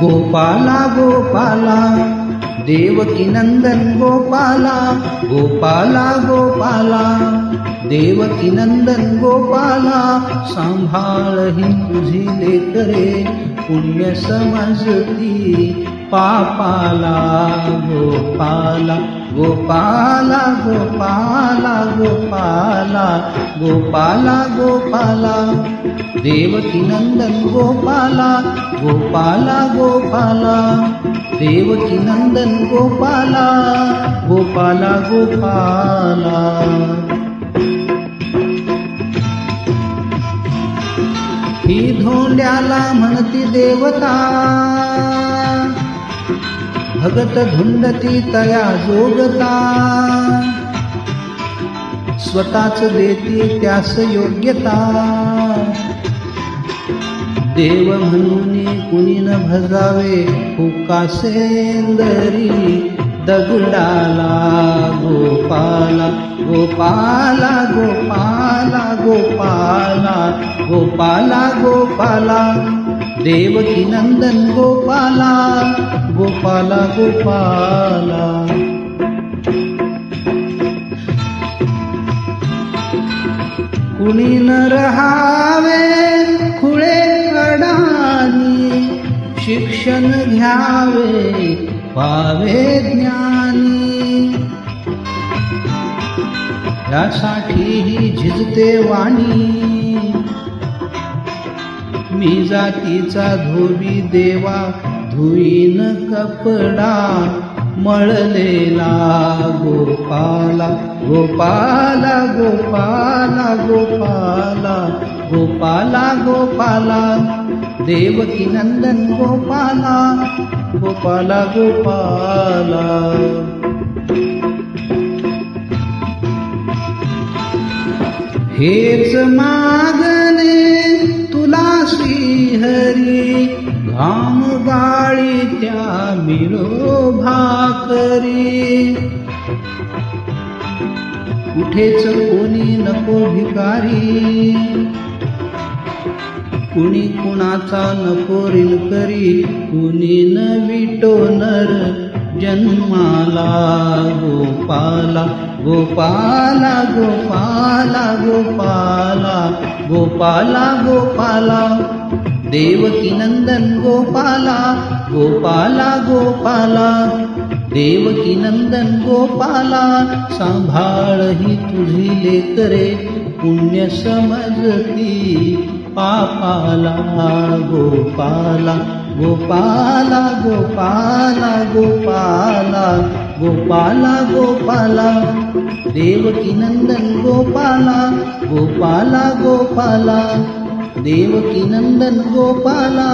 गोपाला गोपाला देवकी नंदन गोपाला, गोपाला गोपाला देवकी नंदन गोपाला, सांभाळ ही तुझी लेकरे पुण्य समजती पापाला. गोपाला गोपाला गोपाला गोपाला गोपाला गोपाला देवकी नंदन गोपाला, गोपाला गोपाला देवकी नंदन गोपाला, गोपाला गोपाला. ही धोंड्याला म्हणती देवता, भगत धुंडती तया जोगता, स्वतःच देती त्यास योग्यता. देव म्हणून कुणी न भजावे फुकासेंदरी दगडाला. गोपाला गोपाला गोपाला गोपाला गोपाला गोपाला देवकी नंदन गोपाला, गोपाला गोपाला. कुणी न रहावे खुळे अडानी, शिक्षण घ्यावे पावे ज्ञानी. यासाठी ही झिजते वाणी, मी जातीचा धोबी देवा धुईन कपडा मळलेला. गोपाला गोपाला गोपाला गोपाला गोपाला गोपाला देवकी नंदन गोपाला, गोपाला गोपाला. हेच मागणे तुला श्रीहरी, घाम गाळी त्या मिळो भाकरी. कुठेच कोणी नको भिकारी, कुणी कुणाचा नको ऋणकरी, कुणी न विटो नर जन्माला. गोपाला गोपाला गोपाला गोपाला गोपाला गोपाला देवकी नंदन गोपाला, गोपाला गोपाला देवकी नंदन गोपाला. सांभाळ ही तुझी लेकरे पुण्य समजती पापाला. गोपाला गोपाला गोपाला गोपाला गोपाला गोपाला देवकी नंदन गोपाला, गोपाला गोपाला देवकी नंदन गोपाला.